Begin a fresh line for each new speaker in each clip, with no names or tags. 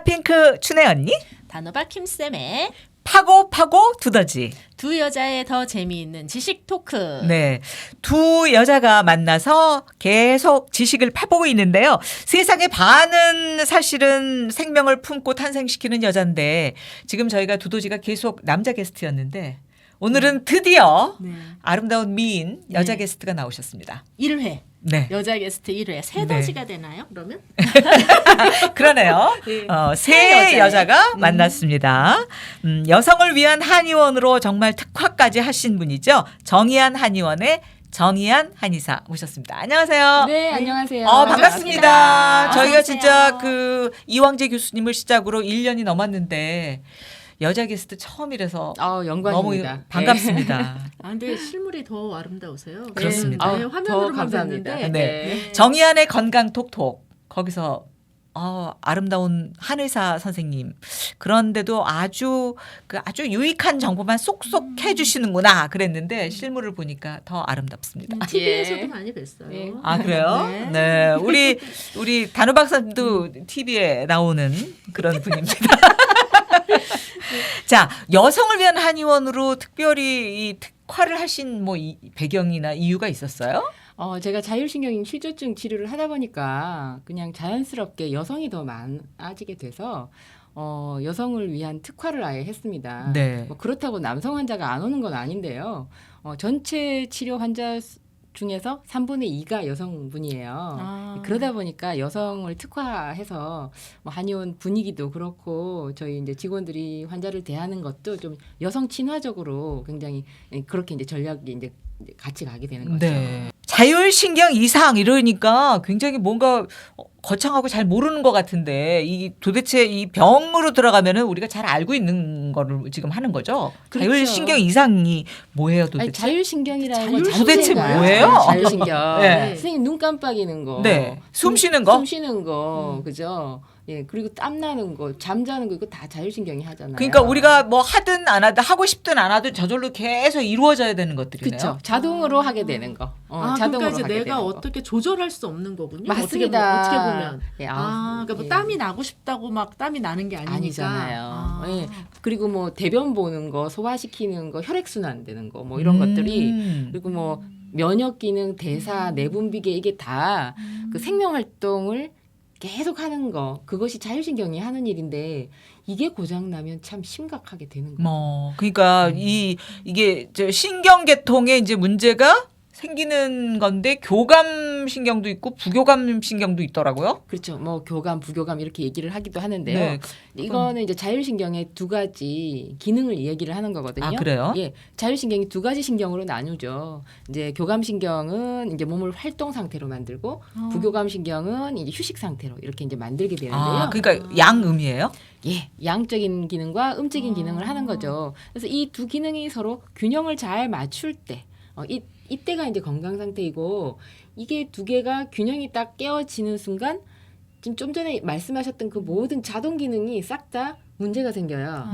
핫핑크 춘혜 언니,
단호박 김쌤의
파고 파고 두더지.
두 여자의 더 재미있는 지식 토크.
네, 두 여자가 만나서 계속 지식을 파보고 있는데요. 세상의 반은 사실은 생명을 품고 탄생시키는 여잔데 지금 저희가 두더지가 계속 남자 게스트였는데 오늘은 드디어
네.
아름다운 미인 여자
네.
게스트가 나오셨습니다.
1회.
네.
여자 게스트 1회. 새더지가 되나요? 그러면?
그러네요.
네.
새 여자가
음.
만났습니다. 여성을 위한 한의원으로 정말 특화까지 하신 분이죠. 정의한 한의원의 정의한 한의사 모셨습니다. 안녕하세요.
네, 안녕하세요.
반갑습니다. 저희가
어서 오세요.
진짜 그 이왕재 교수님을 시작으로 1년이 넘었는데 여자 게스트 처음이라서 너무
영광입니다.
반갑습니다.
아, 근데 실물이 더 아름다우세요.
그렇습니다.
네,
더
화면으로만
감사합니다.
봤는데.
네. 정의안의 건강 톡톡 거기서 아름다운 한의사 선생님 그런데도 아주 유익한 정보만 쏙쏙 해주시는구나 그랬는데 실물을 보니까 더 아름답습니다.
TV에서도
예.
많이 뵀어요.
네.
아 그래요?
네.
네, 우리 단호 박사님도 TV에 나오는 그런 분입니다. 자, 여성을 위한 한의원으로 특별히 이 특화를 하신 뭐 배경이나 이유가 있었어요?
제가 자율신경인 실조증 치료를 하다 보니까 그냥 자연스럽게 여성이 더 많아지게 돼서 여성을 위한 특화를 아예 했습니다.
네.
뭐 그렇다고 남성 환자가 안 오는 건 아닌데요. 전체 치료 환자 중에서 3분의 2가 여성분이에요.
아.
그러다 보니까 여성을 특화해서 뭐 한의원 분위기도 그렇고 저희 이제 직원들이 환자를 대하는 것도 좀 여성 친화적으로 굉장히 그렇게 이제 전략이 이제 같이 가게 되는 거죠.
네. 자율신경 이상 이러니까 굉장히 뭔가 거창하고 잘 모르는 것 같은데 이 도대체 이 병으로 들어가면은 우리가 잘 알고 있는 거를 지금 하는 거죠.
그렇죠.
자율신경 이상이 뭐예요, 도대체?
아니, 자율신경이라는 건
도대체
자체가
뭐예요?
자율신경.
네.
선생님 눈 깜빡이는 거.
네. 숨 쉬는 거?
숨 쉬는 거. 그죠? 예. 그리고 땀 나는 거, 잠자는 거 이거 다 자율신경이 하잖아요.
그러니까 우리가 뭐 하든 안 하든 하고 싶든 안 하든 저절로 계속 이루어져야 되는 것들이네요.
그렇죠. 자동으로 하게 되는 거. 자동으로
그러니까 이제
하게
내가
되는 거.
어떻게 조절할 수 없는 거군요.
맞습니다.
어떻게 보면.
예,
그러니까 뭐
예.
땀이 나고 싶다고 막 땀이 나는 게 아니니까.
아니잖아요. 예. 그리고 뭐 대변 보는 거, 소화시키는 거, 혈액순환 되는 거, 뭐 이런 것들이 그리고 뭐 면역 기능, 대사, 내분비계 이게 다 그 생명 활동을 계속 하는 거 그것이 자율신경이 하는 일인데 이게 고장 나면 참 심각하게 되는 거예요.
그러니까 이게 저 신경계통에 이제 문제가 생기는 건데 교감신경도 있고 부교감신경도 있더라고요.
그렇죠. 뭐 교감, 부교감 이렇게 얘기를 하기도 하는데요.
네.
이거는 이제 자율신경의 두 가지 기능을 얘기를 하는 거거든요.
아, 그래요?
예, 자율신경이 두 가지 신경으로 나누죠. 이제 교감신경은 이제 몸을 활동 상태로 만들고 부교감신경은 이제 휴식 상태로 이렇게 이제 만들게 되는데요.
그러니까 양음이에요?
예, 양적인 기능과 음적인 기능을 하는 거죠. 그래서 이 두 기능이 서로 균형을 잘 맞출 때, 이때가 이제 건강 상태이고 이게 두 개가 균형이 딱 깨어지는 순간 지금 좀 전에 말씀하셨던 그 모든 자동 기능이 싹 다 문제가 생겨요.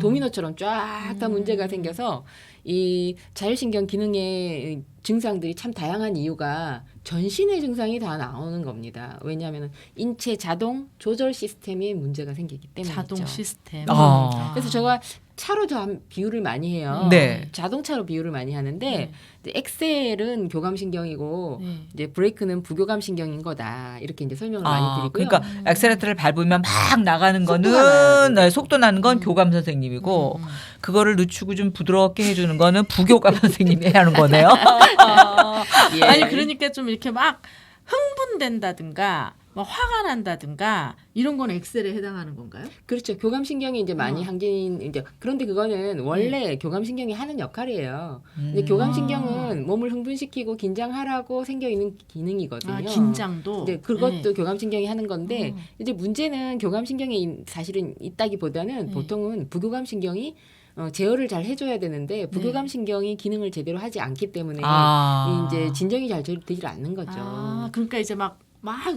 도미노처럼 쫙 다 문제가 생겨서 이 자율신경 기능의 증상들이 참 다양한 이유가 전신의 증상이 다 나오는 겁니다. 왜냐하면 인체 자동 조절 시스템에 문제가 생기기 때문이죠.
자동 시스템.
그래서 제가 차로 비유를 많이 해요.
네.
자동차로 비유를 많이 하는데 이제 엑셀은 교감신경이고
네.
이제 브레이크는 부교감신경인 거다. 이렇게 이제 설명을 많이 드리고요.
그러니까 엑셀레터를 밟으면 막 나가는
속도가
거는
나요.
속도 나는 건 교감 선생님이고 그거를 늦추고 좀 부드럽게 해주는 거는 부교감 선생님이 해야 하는 거네요.
예.
아니 그러니까 좀 이렇게 막 흥분된다든가 막 화가 난다든가 이런 건 엑셀에 해당하는 건가요?
그렇죠. 교감신경이 이제 많이 한계인 이제 그런데 그거는 원래 교감신경이 하는 역할이에요. 근데 교감신경은 몸을 흥분시키고 긴장하라고 생겨 있는 기능이거든요.
긴장도.
이제 그것도 교감신경이 하는 건데 이제 문제는 교감신경이 사실은 있다기보다는 보통은 부교감신경이 제어를 잘 해줘야 되는데 부교감신경이 기능을 제대로 하지 않기 때문에 이제 진정이 잘 되질 않는 거죠.
그러니까 이제 막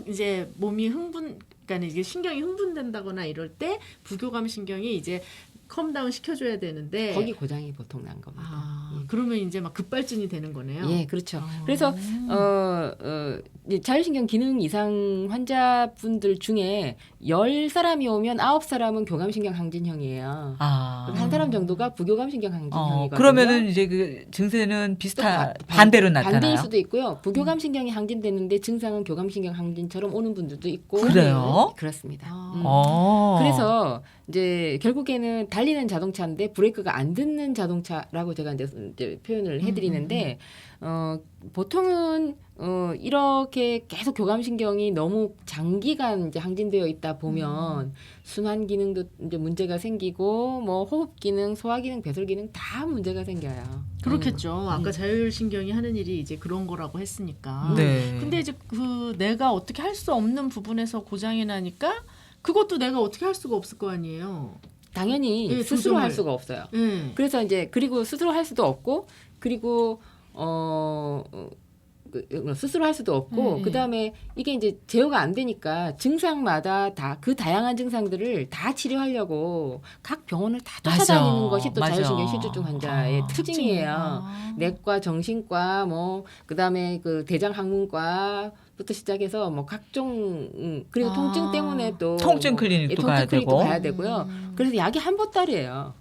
이제 몸이 그러니까 이게 신경이 흥분된다거나 이럴 때 부교감 신경이 이제 컴다운 시켜줘야 되는데
거기 고장이 보통 난 겁니다.
아,
예.
그러면 이제 막 급발진이 되는 거네요.
예, 그렇죠. 그래서 이제 자율신경 기능 이상 환자분들 중에 10사람이 오면 9사람은 교감신경 항진형이에요. 한 사람 정도가 부교감신경 항진형이거든요.
그러면은 이제 그 증세는 반대로 나타나요?
반대일 수도 있고요. 부교감신경이 항진되는데 증상은 교감신경 항진처럼 오는 분들도 있고.
그래요?
그렇습니다.
그래서
그래서 이제 결국에는 달리는 자동차인데 브레이크가 안 듣는 자동차라고 제가 이제 표현을 해드리는데 보통은 이렇게 계속 교감신경이 너무 장기간 이제 항진되어 있다 보면 순환 기능도 이제 문제가 생기고 뭐 호흡 기능, 소화 기능, 배설 기능 다 문제가 생겨요.
그렇겠죠. 아까 자율신경이 하는 일이 이제 그런 거라고 했으니까.
네.
근데 이제 그 내가 어떻게 할 수 없는 부분에서 고장이 나니까 그것도 내가 어떻게 할 수가 없을 거 아니에요.
당연히
예,
스스로
조정을.
할 수가 없어요.
네.
그래서 이제 그리고 스스로 할 수도 없고 그리고 스스로 할 수도 없고
네.
그다음에 이게 이제 제어가 안 되니까 증상마다 다 그 다양한 증상들을 다 치료하려고 각 병원을 다 쫓아다니는
맞아.
것이 또
맞아.
자율신경 실조증 환자의 특징이에요. 내과, 정신과, 뭐 그다음에 그 대장학문과부터 시작해서 뭐 각종 그리고 통증 때문에 또
통증
뭐,
클리닉도
통증
가야
클리닉도
되고.
가야 되고요. 그래서 약이 한 보따리예요.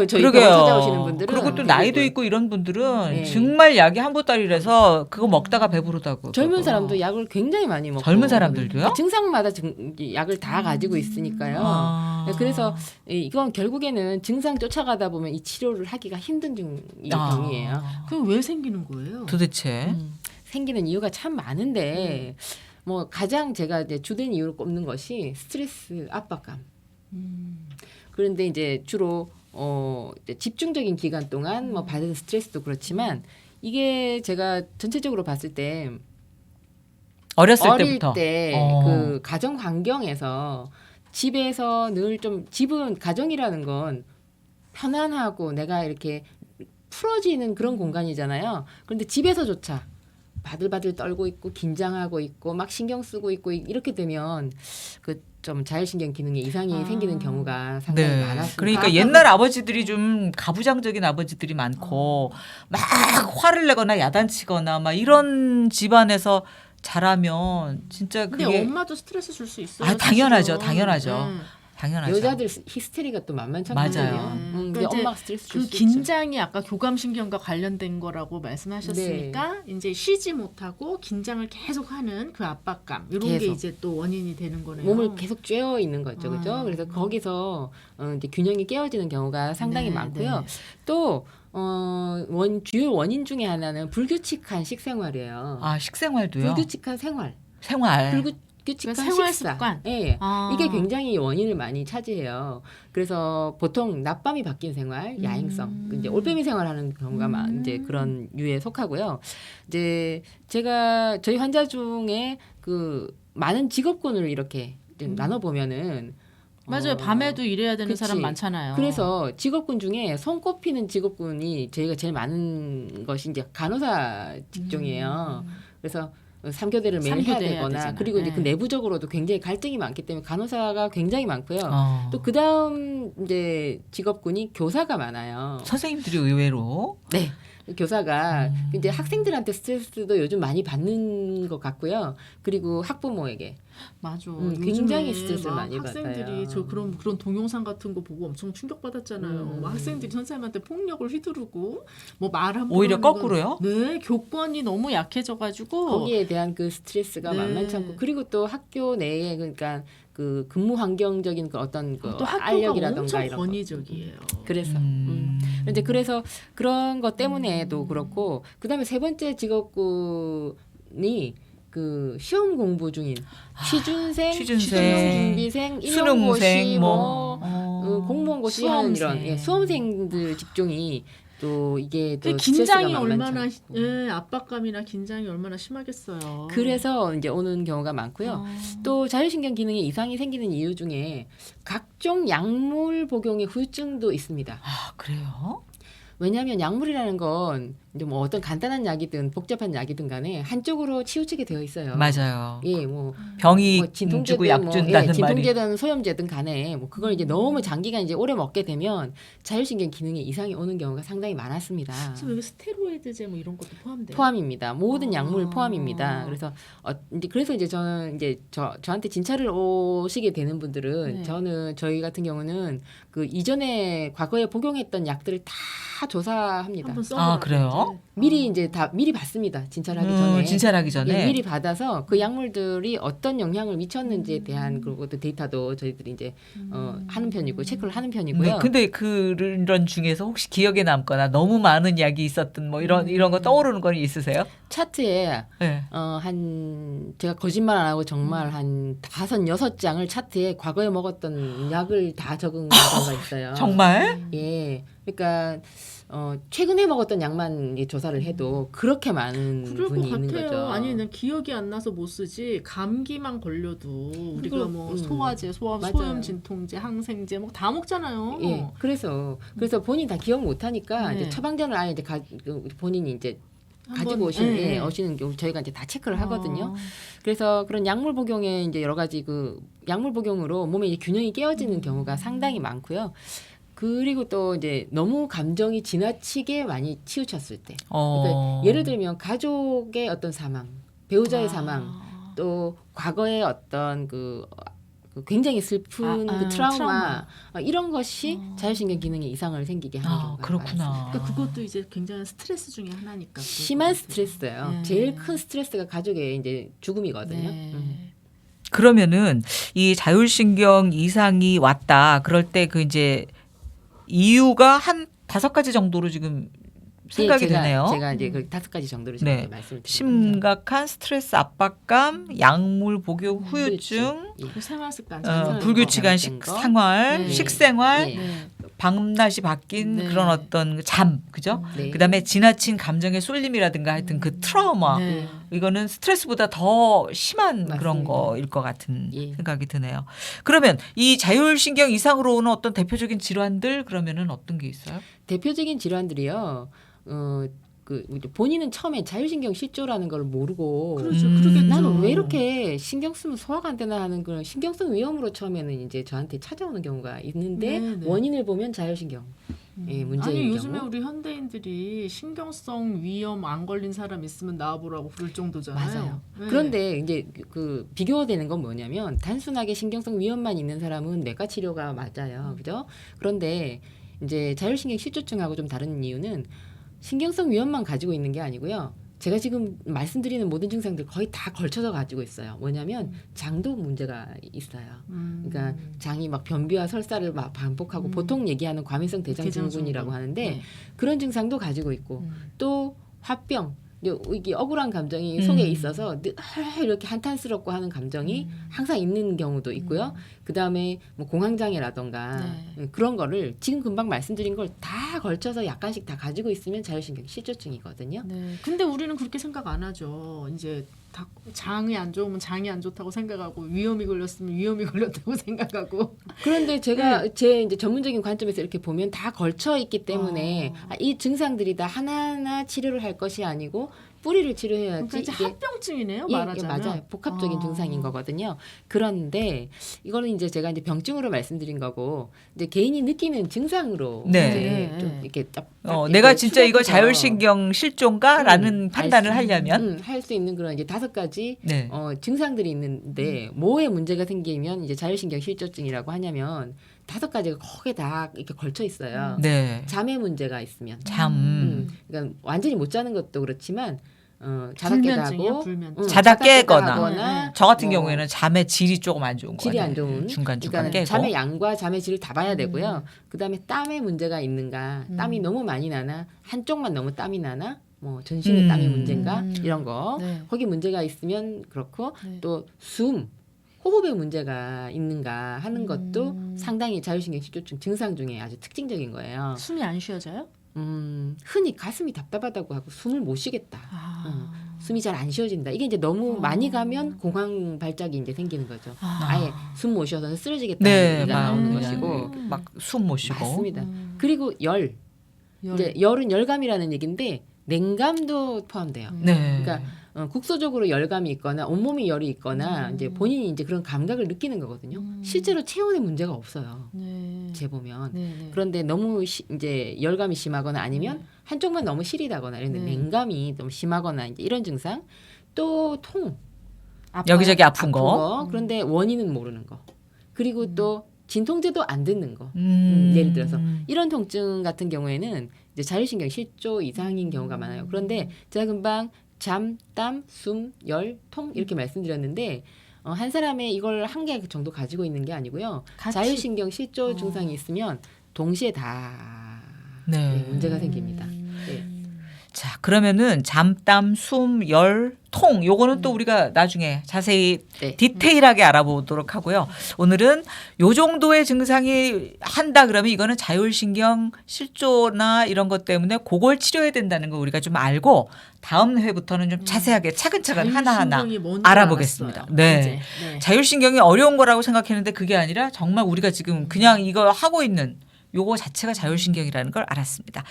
저희
그러게요.
병원 찾아오시는 분들은
그리고 또 나이도 있고 이런 분들은
네.
정말 약이 한 보따리라서 그거 먹다가 배부르다고.
젊은
그러고.
사람도 약을 굉장히 많이 먹고
젊은 사람들도요?
증상마다 약을 다 가지고 있으니까요.
아.
네, 그래서 이건 결국에는 증상 쫓아가다 보면 이 치료를 하기가 힘든 병이에요.
그럼 왜 생기는 거예요?
도대체.
생기는 이유가 참 많은데 뭐 가장 제가 이제 주된 이유를 꼽는 것이 스트레스, 압박감. 그런데 이제 주로 이제 집중적인 기간 동안 뭐 받은 스트레스도 그렇지만 이게 제가 전체적으로 봤을 때
어렸을
어릴
때부터.
때 그 가정 환경에서 집에서 늘 좀 집은 가정이라는 건 편안하고 내가 이렇게 풀어지는 그런 공간이잖아요. 그런데 집에서조차 바들바들 떨고 있고 긴장하고 있고 막 신경 쓰고 있고 이렇게 되면 그 좀 자율신경 기능에 이상이 생기는 경우가 상당히
네.
많았습니다.
그러니까 옛날 아버지들이 좀 가부장적인 아버지들이 많고 막 화를 내거나 야단치거나 막 이런 집안에서 자라면 진짜
근데
그게
엄마도 스트레스 줄 수 있어요.
아, 당연하죠.
사실은.
당연하죠.
네.
당연하죠.
여자들 히스테리가 또 만만찮거든요.
맞아요.
근데
그러니까
엄마가 스트레스 줄
그
수 있죠.
긴장이 아까 교감신경과 관련된 거라고 말씀하셨으니까 이제 쉬지 못하고 긴장을 계속하는 그 압박감 이런 게
계속.
이제 또 원인이 되는 거네요.
몸을 계속 쬐어 있는 거죠, 그죠?
아.
그래서 거기서 이제 균형이 깨어지는 경우가 상당히
네,
많고요.
네.
또 주요 원인 중에 하나는 불규칙한 식생활이에요.
아, 식생활도요?
불규칙한 생활,
생활.
불규칙한
그러니까 생활
식사.
습관.
예.
아.
이게 굉장히 원인을 많이 차지해요. 그래서 보통 낮밤이 바뀐 생활, 야행성, 이제 올빼미 생활하는 경우가 이제 그런 유에 속하고요. 이제 제가 저희 환자 중에 그 많은 직업군을 이렇게 나눠 보면은
맞아요. 밤에도 일해야 되는
그치.
사람 많잖아요.
그래서 직업군 중에 손꼽히는 직업군이 저희가 제일 많은 것이 이제 간호사 직종이에요. 그래서 3교대를 매일 해야
3교대 해야
되거나
되잖아요.
그리고 이제
네.
그 내부적으로도 굉장히 갈등이 많기 때문에 간호사가 굉장히 많고요.
어.
또 그다음 이제 직업군이 교사가 많아요.
선생님들이 의외로
네. 교사가 이제 학생들한테 스트레스도 요즘 많이 받는 것 같고요. 그리고 학부모에게
맞아.
굉장히
요즘에
스트레스를
막
많이
학생들이
받아요.
저 그런 동영상 같은 거 보고 엄청 충격받았잖아요. 막 학생들이 선생님한테 폭력을 휘두르고 뭐 말 함부로
오히려
하는 건-
거꾸로요?
네, 교권이 너무 약해져가지고
거기에 대한 그 스트레스가
네.
만만치 않고 그리고 또 학교 내에 그러니까 그 근무 환경적인 그 어떤 그
또 학교가
알력이라든가
엄청
이런
권위적이에요.
거. 그래서 이제 그래서 그런 것 때문에도 그렇고 그다음에 세 번째 직업군이 그 시험 공부 중인 취준생, 준비생,
수능생
임용고시,
뭐
공무원고시 하는 이런
수험생.
수험생들 직종이 또 이게 또
그 긴장이
스트레스가
얼마나
만만치 않고.
압박감이나 긴장이 얼마나 심하겠어요.
그래서 이제 오는 경우가 많고요. 또 자율신경 기능에 이상이 생기는 이유 중에 각종 약물 복용의 후유증도 있습니다.
아, 그래요?
왜냐하면 약물이라는 건 이제 뭐 어떤 간단한 약이든 복잡한 약이든 간에 한쪽으로 치우치게 되어 있어요.
맞아요.
예, 뭐
병이
뭐 진통제든
주고 약
뭐,
준다는 말이.
진통제든 소염제든 간에 뭐 그걸 이제 너무 장기간 이제 오래 먹게 되면 자율신경 기능에 이상이 오는 경우가 상당히 많았습니다.
지금 여기 스테로이드제 뭐 이런 것도 포함돼요.
포함입니다. 모든
아.
약물 포함입니다. 그래서 이제 저는 이제 저한테 진찰을 오시게 되는 분들은
네.
저희 같은 경우는 그 이전에 과거에 복용했던 약들을 다 조사합니다.
한번 써보라고.
그래요?
미리 이제 다 미리 받습니다. 진찰하기 전에.
진찰하기 전에.
예, 미리 받아서 그 약물들이 어떤 영향을 미쳤는지에 대한 그리고 또 데이터도 저희들이 이제 하는 편이고 체크를 하는 편이고요.
네, 근데 그런 중에서 혹시 기억에 남거나 너무 많은 약이 있었던 뭐 이런 거 떠오르는 건 있으세요?
차트에
네.
제가 거짓말 안 하고 정말 한 5-6장을 차트에 과거에 먹었던 약을 다 적은 경우가 있어요.
정말?
예. 그러니까 최근에 먹었던 약만 이제 조사를 해도 그렇게 많은
그럴 것
분이 있는
같아요.
거죠.
아니, 난 기억이 안 나서 못 쓰지. 감기만 걸려도 우리가
그거,
뭐 소화제,
맞아요.
소염 진통제, 항생제 뭐 다 먹잖아요.
예. 그래서 본인 다 기억 못 하니까
네.
이제 처방전을 아예 이제 본인이 이제 가지고
한번,
오시는 경우 저희가 이제 다 체크를 하거든요.
어.
그래서 그런 약물 복용에 이제 여러 가지 그 약물 복용으로 몸의 이제 균형이 깨어지는 경우가 상당히 많고요. 그리고 또 이제 너무 감정이 지나치게 많이 치우쳤을 때. 그러니까 예를 들면 가족의 어떤 사망, 배우자의 사망, 또 과거의 어떤 그 굉장히 슬픈 그 트라우마 이런 것이 자율신경 기능에 이상을 생기게 하는 경우가
그렇구나.
많습니다.
그러니까 그것도 이제 굉장히 스트레스 중에 하나니까.
심한 스트레스예요.
네.
제일 큰 스트레스가 가족의 이제 죽음이거든요.
네.
그러면은 이 자율신경 이상이 왔다. 그럴 때 그 이제 이유가 한 5가지 정도로 지금 생각이 되네요.
제가 이제 그 5가지 정도로
네.
제가 말씀을 드립니다.
심각한 스트레스 압박감, 약물 복용 후유증,
예.
그 생활 습관.
불규칙한
잘못된 거.
생활,
네.
식생활,
예.
네.
밤낮이 바뀐
네.
그런 어떤 잠, 그죠?
네.
그다음에 지나친 감정의 쏠림이라든가 하여튼 그 트라우마.
네.
이거는 스트레스보다 더 심한
맞습니다.
그런 거일 것 같은
예.
생각이 드네요. 그러면 이 자율신경 이상으로 오는 어떤 대표적인 질환들 그러면은 어떤 게 있어요?
대표적인 질환들이요. 본인은 처음에 자율신경 실조라는 걸 모르고
그렇죠. 그러겠죠.
나는 왜 이렇게 신경 쓰면 소화가 안 되나 하는 그런 신경성 위험으로 처음에는 이제 저한테 찾아오는 경우가 있는데
네, 네.
원인을 보면 자율신경 문제인
아니 요즘에
경우.
우리 현대인들이 신경성 위험 안 걸린 사람 있으면 나와보라고 부를 정도잖아요.
맞아요.
네.
그런데 이제 그 비교되는 건 뭐냐면 단순하게 신경성 위험만 있는 사람은 내과 치료가 맞아요. 그죠? 그런데 이제 자율신경 실조증하고 좀 다른 이유는 신경성 위험만 가지고 있는 게 아니고요. 제가 지금 말씀드리는 모든 증상들 거의 다 걸쳐서 가지고 있어요. 뭐냐면 장도 문제가 있어요. 그러니까 장이 막 변비와 설사를 막 반복하고 보통 얘기하는 과민성 대장증후군이라고 하는데
네.
그런 증상도 가지고 있고 또 화병 이게 억울한 감정이 속에 있어서 늘 이렇게 한탄스럽고 하는 감정이 항상 있는 경우도 있고요. 그 다음에 뭐 공황장애라던가 그런 거를 지금 금방 말씀드린 걸 다 걸쳐서 약간씩 다 가지고 있으면 자율신경 실조증이거든요.
네. 근데 우리는 그렇게 생각 안 하죠. 이제 장이 안 좋으면 장이 안 좋다고 생각하고 위험이 걸렸으면 위험이 걸렸다고 생각하고.
그런데 제가 제 이제 전문적인 관점에서 이렇게 보면 다 걸쳐 있기 때문에 이 증상들이 다 하나하나 치료를 할 것이 아니고 뿌리를 치료해야지.
그러니까 이제
이게
합병증이네요.
예,
말하자면.
맞아요. 복합적인 증상인 거거든요. 그런데 이거는 이제 제가 이제 병증으로 말씀드린 거고 이제 개인이 느끼는 증상으로
네.
이제 좀 이렇게 딱
내가 진짜 이거
추려서
자율신경 실종가라는 판단을 하려면
할 수 있는 그런 이제 5가지
네.
증상들이 있는데 뭐에 문제가 생기면 이제 자율신경 실조증이라고 하냐면 5가지가 거기에 다 이렇게 걸쳐 있어요.
네.
잠에 문제가 있으면
잠.
그러니까 완전히 못 자는 것도 그렇지만 자다 깨다
불면증이요?
하고
불면증.
자다
깨다
깨거나.
하거나
저 같은
뭐
경우에는 잠의 질이 조금 안 좋은 거예요.
질이 안 좋은
중간중간
그러니까
깨고.
잠의 양과 잠의 질을 다 봐야 되고요. 그다음에 땀에 문제가 있는가, 땀이 너무 많이 나나, 한쪽만 너무 땀이 나나, 뭐 전신에 땀이 문제인가 이런 거.
네.
거기 문제가 있으면 그렇고
네.
또 호흡에 문제가 있는가 하는 것도 상당히 자율신경 실조증 증상 중에 아주 특징적인 거예요.
숨이 안 쉬어져요?
흔히 가슴이 답답하다고 하고 숨을 못 쉬겠다. 숨이 잘 안 쉬어진다. 이게 이제 너무 많이 가면 공황 발작이 이제 생기는 거죠. 아예 숨 못 쉬어서 쓰러지겠다는
네,
얘기가 나오는
맞아요.
것이고
막 숨 못 쉬고.
맞습니다. 그리고 이제 열은 열감이라는 얘기인데 냉감도 포함돼요.
네.
그러니까 국소적으로 열감이 있거나 온몸이 열이 있거나 이제 본인이 이제 그런 감각을 느끼는 거거든요. 실제로 체온에 문제가 없어요.
네.
재보면.
네, 네.
그런데 너무 이제 열감이 심하거나 아니면 한쪽만 너무 시리다거나 이런
네.
냉감이 너무 심하거나 이제 이런 증상. 또 통.
아파요?
여기저기 아픈 거.
그런데 원인은 모르는 거. 그리고 또 진통제도 안 듣는 거.
음.
예를 들어서 이런 통증 같은 경우에는 이제 자율신경 실조 이상인 경우가 많아요. 그런데 제가 금방 잠, 땀, 숨, 열, 통 이렇게 말씀드렸는데 한 사람의 이걸 한 개 정도 가지고 있는 게 아니고요.
같이-
자율신경 실조 증상이 있으면 동시에 다
네.
문제가 생깁니다. 네.
자, 그러면은 잠, 땀, 숨, 열, 통 요거는 또 우리가 나중에 자세히
네.
디테일하게 알아보도록 하고요. 오늘은 요 정도의 증상이 한다 그러면 이거는 자율신경 실조나 이런 것 때문에 그걸 치료해야 된다는 거 우리가 좀 알고 다음 회부터는 좀 자세하게 차근차근 하나하나
자율신경이 뭔지
알아보겠습니다.
알았어요.
네.
이제. 네.
자율신경이 어려운 거라고 생각했는데 그게 아니라 정말 우리가 지금 그냥 이거 하고 있는 요거 자체가 자율신경이라는 걸 알았습니다.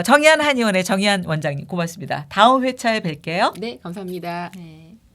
정의한 한의원의 정의한 원장님 고맙습니다. 다음 회차에 뵐게요.
네, 감사합니다.
네.